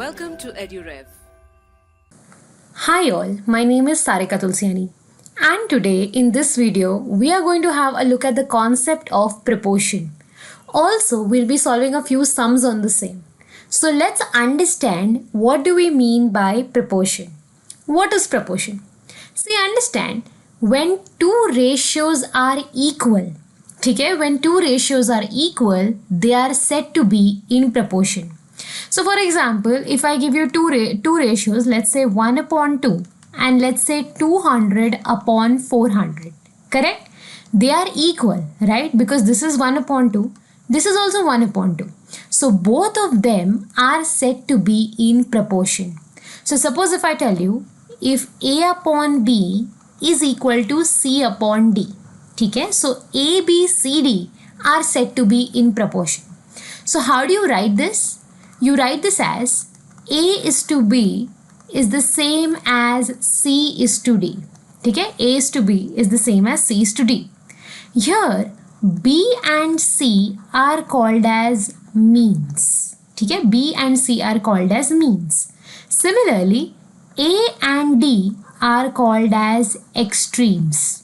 Welcome to EduRev. Hi all, my name is Sarika Tulsiani, and today in this video we are going to have a look at the concept of proportion. Also, we'll be solving a few sums on the same. So let's understand what do we mean by proportion. What is proportion? See, understand when two ratios are equal, okay, when two ratios are equal, they are said to be in proportion. So for example, if I give you two ratios, let's say 1/2 and let's say 200/400, correct? They are equal, right? Because this is 1/2, this is also 1/2. So both of them are said to be in proportion. So suppose if I tell you, if A/B is equal to C/D, okay? So A, B, C, D are said to be in proportion. So how do you write this? You write this as A is to B is the same as C is to D. Okay? A is to B is the same as C is to D. Here B and C are called as means. Okay? B and C are called as means. Similarly, A and D are called as extremes.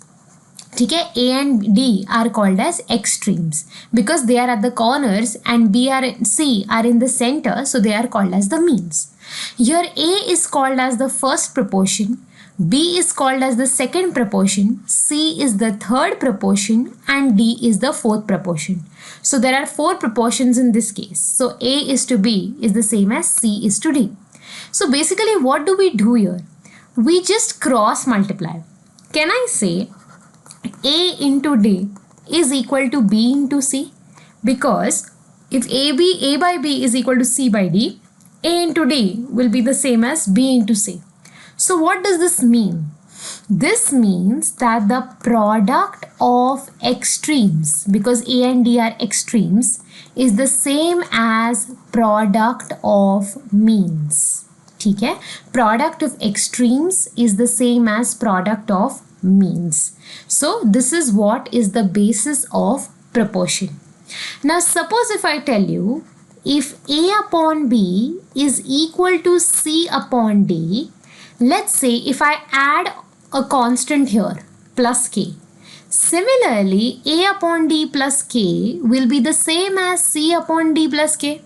Okay, A and D are called as extremes because they are at the corners and C are in the center, so they are called as the means. Here A is called as the first proportion, B is called as the second proportion, C is the third proportion and D is the fourth proportion. So there are four proportions in this case. So A is to B is the same as C is to D. So basically what do we do here? We just cross multiply. Can I say A into D is equal to B into C? Because if A by B is equal to C by D, A into D will be the same as B into C. So what does this mean? This means that the product of extremes, because A and D are extremes, is the same as product of means. Okay? Product of extremes is the same as product of means. So this is what is the basis of proportion. Now suppose if I tell you, if A/B is equal to C/D, let's say if I add a constant here plus K. Similarly, A/D plus K will be the same as C/D plus K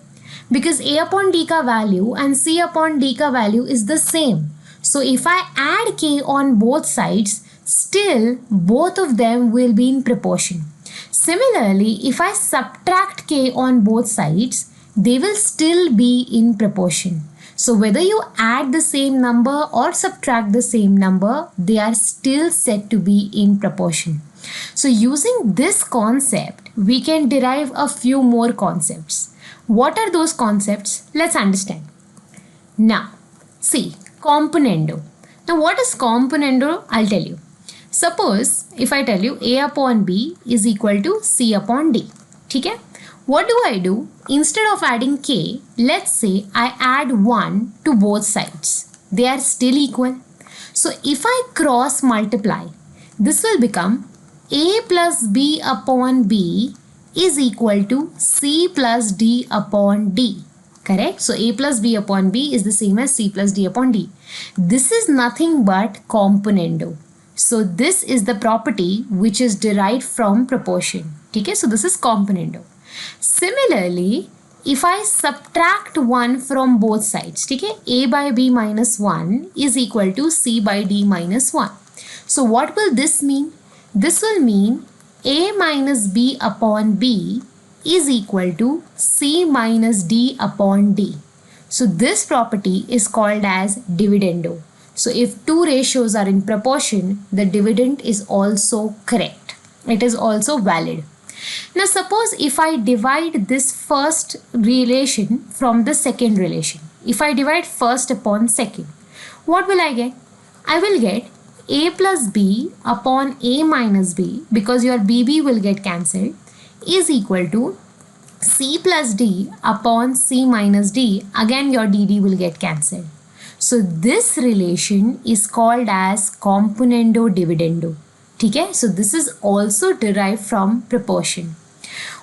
because A/D ka value and C/D ka value is the same. So if I add K on both sides, still both of them will be in proportion. Similarly, if I subtract K on both sides, they will still be in proportion. So whether you add the same number or subtract the same number, they are still said to be in proportion. So using this concept, we can derive a few more concepts. What are those concepts? Let's understand. Now, see, componendo. Now what is componendo? I'll tell you. Suppose if I tell you A/B is equal to C/D. Okay? What do? Instead of adding K, let's say I add 1 to both sides. They are still equal. So if I cross multiply, this will become A plus B/B is equal to C plus D/D. Correct? So A plus B/B is the same as C plus D/D. This is nothing but componendo. So this is the property which is derived from proportion. Okay? So this is componendo. Similarly, if I subtract 1 from both sides, okay? A by B minus 1 is equal to C by D minus 1. So what will this mean? This will mean A minus B/B is equal to C minus D/D. So this property is called as dividendo. So if two ratios are in proportion, the dividend is also correct. It is also valid. Now suppose if I divide this first relation from the second relation. If I divide first upon second, what will I get? I will get A plus B upon A minus B, because your BB will get cancelled, is equal to C plus D upon C minus D. Again your DD will get cancelled. So this relation is called as componendo dividendo. Okay? So this is also derived from proportion.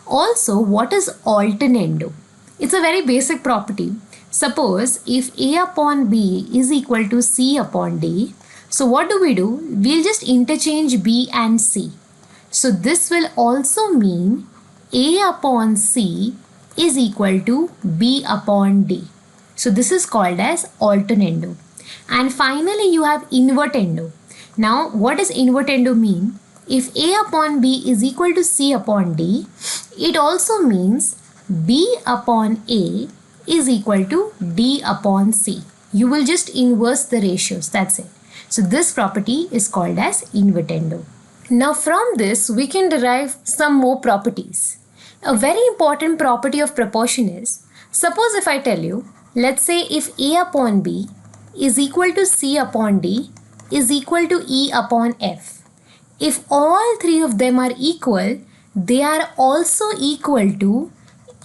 Also, what is alternando? It's a very basic property. Suppose if A upon B is equal to C upon D, so what do? We'll just interchange B and C. So this will also mean A upon C is equal to B upon D. So this is called as alternando. And finally you have invertendo. Now what does invertendo mean? If A upon B is equal to C upon D, it also means B upon A is equal to D upon C. You will just inverse the ratios, that's it. So this property is called as invertendo. Now from this we can derive some more properties. A very important property of proportion is, suppose if I tell you, let's say if A upon B is equal to C upon D is equal to E upon F. If all three of them are equal, they are also equal to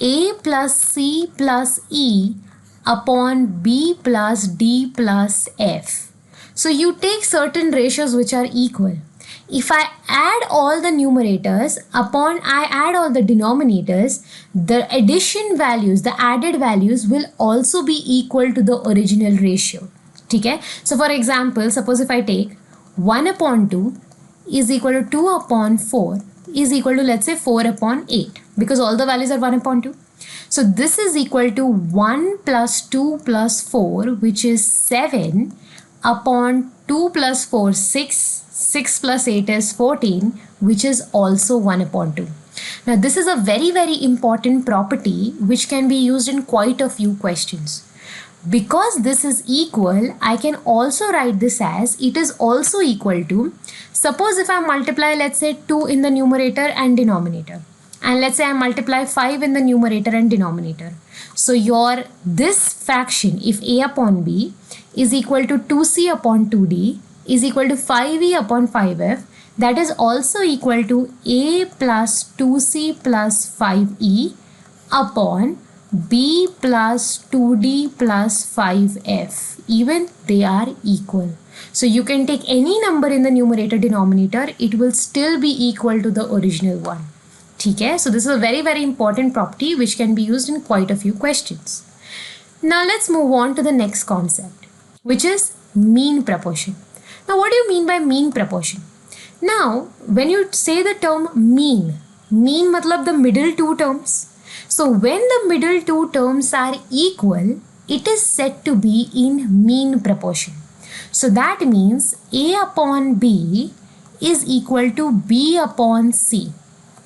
A plus C plus E upon B plus D plus F. So you take certain ratios which are equal. If I add all the numerators upon I add all the denominators, the addition values, the added values will also be equal to the original ratio. Okay? So for example, suppose if I take 1 upon 2 is equal to 2 upon 4 is equal to, let's say, 4 upon 8, because all the values are 1 upon 2. So this is equal to 1 plus 2 plus 4, which is 7 upon 2 plus 4, 6 plus 8 is 14, which is also 1 upon 2. Now this is a very, very important property which can be used in quite a few questions. Because this is equal, I can also write this as it is also equal to, suppose if I multiply, let's say, 2 in the numerator and denominator, and let's say I multiply 5 in the numerator and denominator. So your this fraction, if A upon B is equal to 2C upon 2D is equal to 5E upon 5F, that is also equal to A plus 2C plus 5E upon B plus 2D plus 5F. Even they are equal. So you can take any number in the numerator denominator, it will still be equal to the original one. Okay? So this is a very, very important property which can be used in quite a few questions. Now let's move on to the next concept, which is mean proportion. Now what do you mean by mean proportion? Now when you say the term mean matlab the middle two terms. So when the middle two terms are equal, it is said to be in mean proportion. So that means A upon B is equal to B upon C.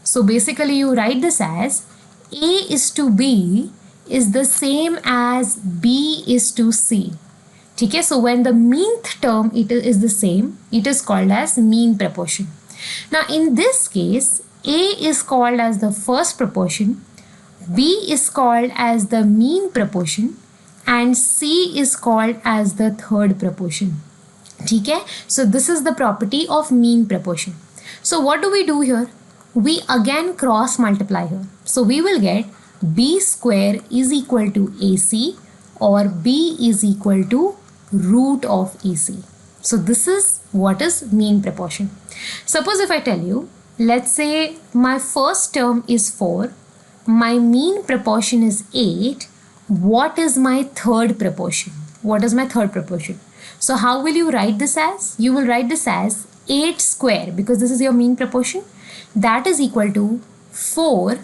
So basically you write this as A is to B is the same as B is to C. Okay, so when the meanth term is the same, it is called as mean proportion. Now in this case, A is called as the first proportion, B is called as the mean proportion, and C is called as the third proportion. Okay, so this is the property of mean proportion. So what do we do here? We again cross multiply here. So we will get B square is equal to AC, or B is equal to root of AC. So this is what is mean proportion. Suppose if I tell you, let's say my first term is 4, my mean proportion is 8, what is my third proportion? What is my third proportion? So how will you write this as? You will write this as 8 square, because this is your mean proportion, that is equal to 4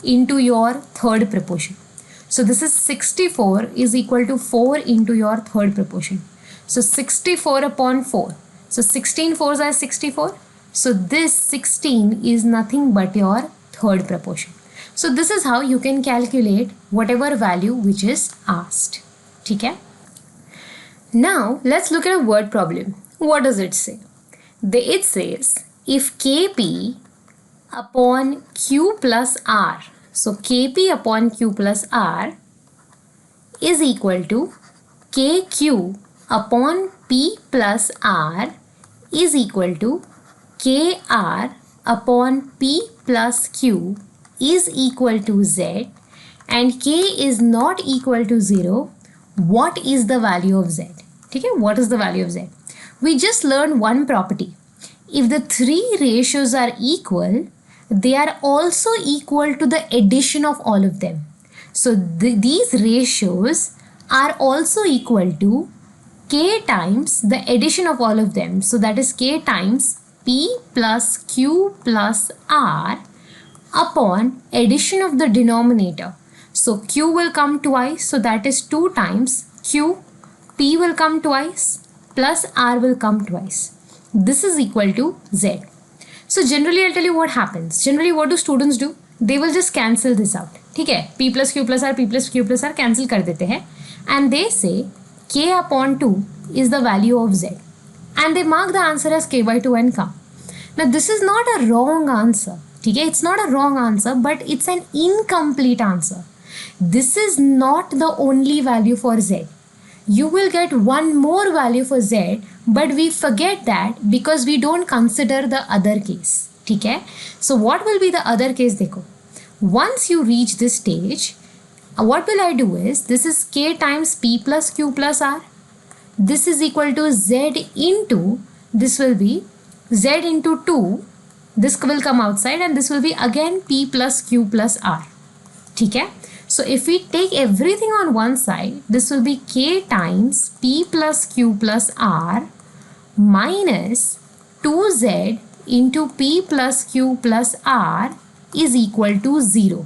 into your third proportion. So this is 64 is equal to 4 into your third proportion. So 64 upon 4. So 16 fours are 64. So this 16 is nothing but your third proportion. So this is how you can calculate whatever value which is asked. Okay? Now let's look at a word problem. What does it say? It says if Kp upon Q plus R, so Kp upon Q plus R is equal to Kq upon P plus R is equal to Kr upon P plus Q is equal to Z, and K is not equal to 0, what is the value of Z? Okay, what is the value of Z? We just learned one property. If the three ratios are equal, they are also equal to the addition of all of them. So these ratios are also equal to k times the addition of all of them. So that is k times p plus q plus r upon addition of the denominator. So q will come twice, so that is 2 times q, p will come twice, plus r will come twice. This is equal to z. So generally I'll tell you what happens. Generally what do students do? They will just cancel this out. ठीक है, p plus q plus r, p plus q plus r cancel कर देते हैं, and they say k upon 2 is the value of z, and they mark the answer as k by 2 and come. Now this is not a wrong answer. ठीक है, it's not a wrong answer, but it's an incomplete answer. This is not the only value for z. You will get one more value for z, but we forget that because we don't consider the other case. ठीक है, so what will be the other case? देखो, once you reach this stage, what will I do is, this is k times p plus q plus r. This is equal to z into, this will be z into 2. This will come outside and this will be again p plus q plus r. ठीक है, so if we take everything on one side, this will be k times p plus q plus r minus 2z into p plus q plus r is equal to 0.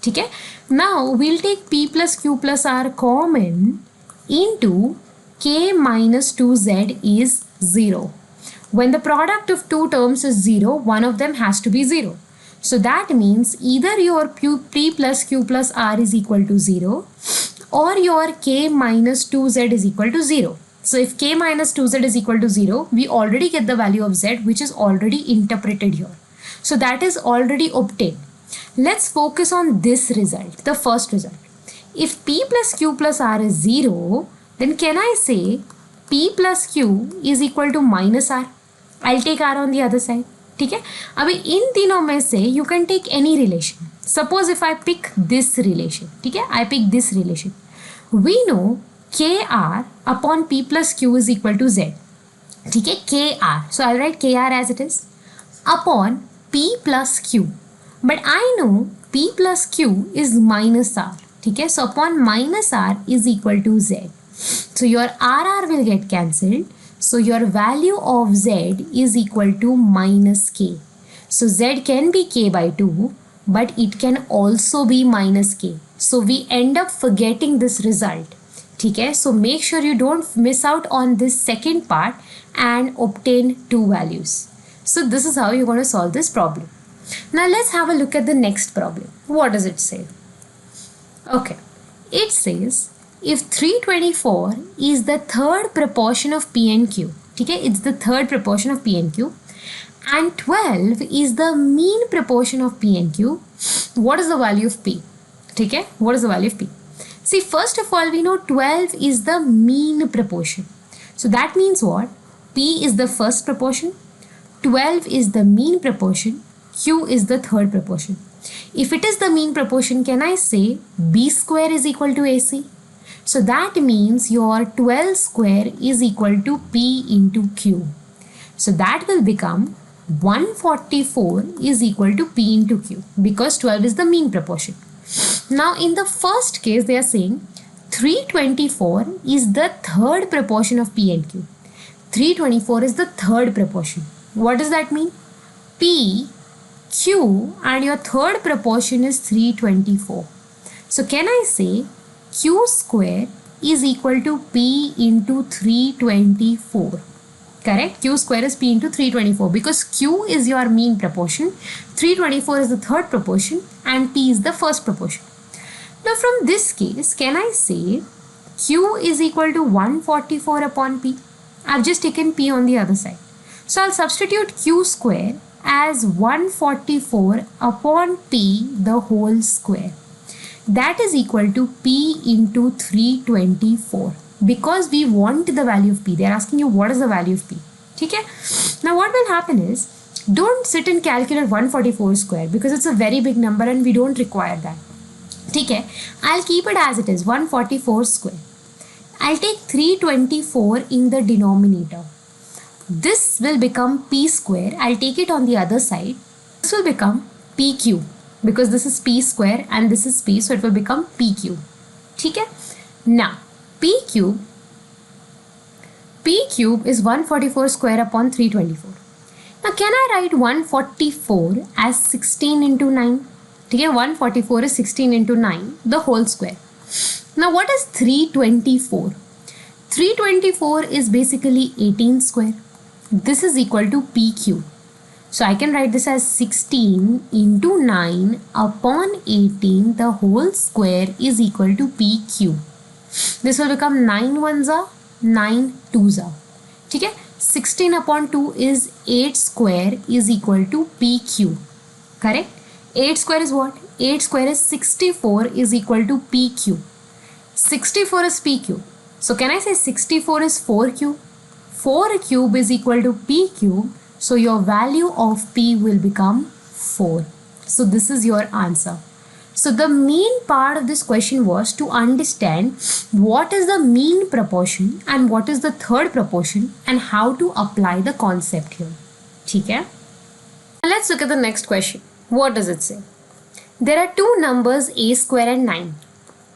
ठीक है, now we'll take p plus q plus r common into k minus 2z is 0. When the product of two terms is 0, one of them has to be 0. So that means either your p plus q plus r is equal to 0 or your k minus 2z is equal to 0. So if k minus 2z is equal to 0, we already get the value of z, which is already interpreted here. So that is already obtained. Let's focus on this result, the first result. If p plus q plus r is 0, then can I say p plus q is equal to minus r? I'll take r on the other side. ठीक है, अभी इन तीनों में से you can take any relation. Suppose if I pick this relation, ठीक है, I pick this relation. We know kr upon p plus q is equal to z. ठीक है, kr. So I'll write kr as it is upon p plus q. But I know p plus q is minus r. ठीक है, so upon minus r is equal to z. So your rr will get cancelled. So your value of z is equal to minus k. So z can be k by 2, but it can also be minus k. So we end up forgetting this result. ठीक है, so make sure you don't miss out on this second part and obtain two values. So this is how you're going to solve this problem. Now let's have a look at the next problem. What does it say? Okay, it says if 324 is the third proportion of p and q, ठीक है, it's the third proportion of p and q, and 12 is the mean proportion of p and q, what is the value of p? ठीक है, what is the value of p? See, first of all, we know 12 is the mean proportion. So that means what? P is the first proportion, 12 is the mean proportion, q is the third proportion. If it is the mean proportion, can I say b square is equal to ac? So that means your 12 square is equal to p into q. So that will become 144 is equal to p into q because 12 is the mean proportion. Now in the first case they are saying 324 is the third proportion of p and q. 324 is the third proportion. What does that mean? P, q and your third proportion is 324. So can I say q square is equal to p into 324? Correct? Q square is p into 324 because q is your mean proportion, 324 is the third proportion and p is the first proportion. Now from this case, can I say q is equal to 144 upon p? I've just taken p on the other side. So I'll substitute q square as 144 upon p the whole square. That is equal to p into 324 because we want the value of p. They are asking you what is the value of p. ठीक है? Now what will happen is, don't sit and calculate 144 square because it's a very big number and we don't require that. ठीक है? I'll keep it as it is, 144 square. I'll take 324 in the denominator. This will become p square. I'll take it on the other side. This will become p cube, because this is p square and this is p, so it will become p cube. Okay? Now p cube is 144 square upon 324. Now can I write 144 as 16 into 9? Okay, 144 is 16 into 9, the whole square. Now what is 324? 324 is basically 18 square. This is equal to p cube. So I can write this as 16 into 9 upon 18, the whole square is equal to p cube. This will become 9 ones are 9 twos are. Okay? 16 upon 2 is 8 square is equal to p cube. Correct? 8 square is what? 8 square is 64 is equal to p cube. 64 is p cube. So can I say 64 is 4 cube? 4 cube is equal to p cube. So your value of p will become 4. So this is your answer. So the main part of this question was to understand what is the mean proportion and what is the third proportion and how to apply the concept here. Okay? Now let's look at the next question. What does it say? There are two numbers a square and 9.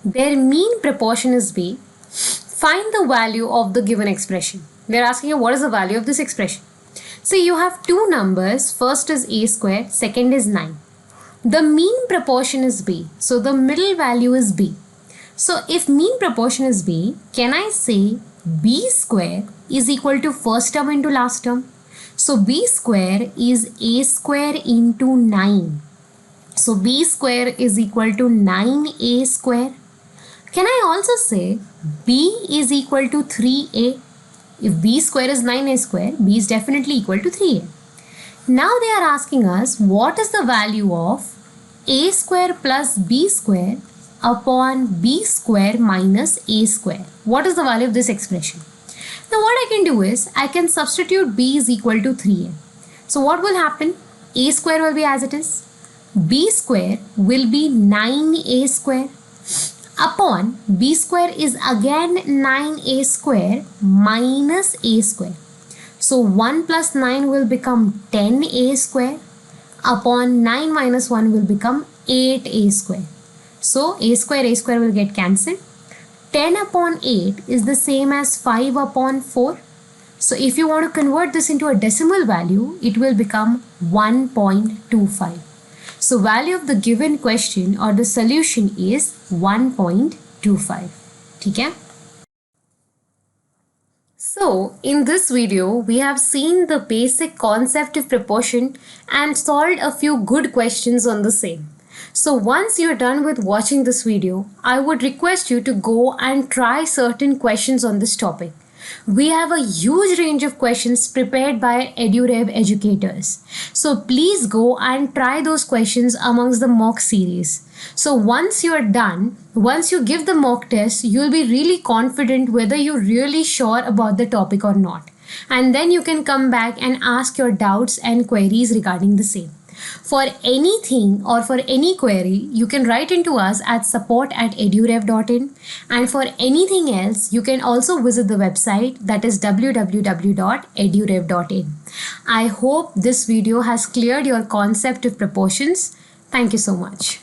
Their mean proportion is b. Find the value of the given expression. They're asking you what is the value of this expression. So you have two numbers. First is a square, second is 9. The mean proportion is b. So the middle value is b. So if mean proportion is b, can I say b square is equal to first term into last term? So b square is a square into 9. So b square is equal to 9a square. Can I also say b is equal to 3a? If b square is 9a square, b is definitely equal to 3a. Now they are asking us what is the value of a square plus b square upon b square minus a square. What is the value of this expression? Now what I can do is I can substitute b is equal to 3a. So what will happen? A square will be as it is. B square will be 9a square upon b square is again 9a square minus a square. So 1 plus 9 will become 10a square upon 9 minus 1 will become 8a square. So a square will get cancelled. 10 upon 8 is the same as 5 upon 4. So if you want to convert this into a decimal value, it will become 1.25. So value of the given question or the solution is 1.25. Okay? So in this video, we have seen the basic concept of proportion and solved a few good questions on the same. So once you're done with watching this video, I would request you to go and try certain questions on this topic. We have a huge range of questions prepared by EduRev educators. So please go and try those questions amongst the mock series. So once you're done, once you give the mock test, you'll be really confident whether you're really sure about the topic or not. And then you can come back and ask your doubts and queries regarding the same. For anything or for any query, you can write into us at support@edurev.in, and for anything else, you can also visit the website, that is www.edurev.in. I hope this video has cleared your concept of proportions. Thank you so much.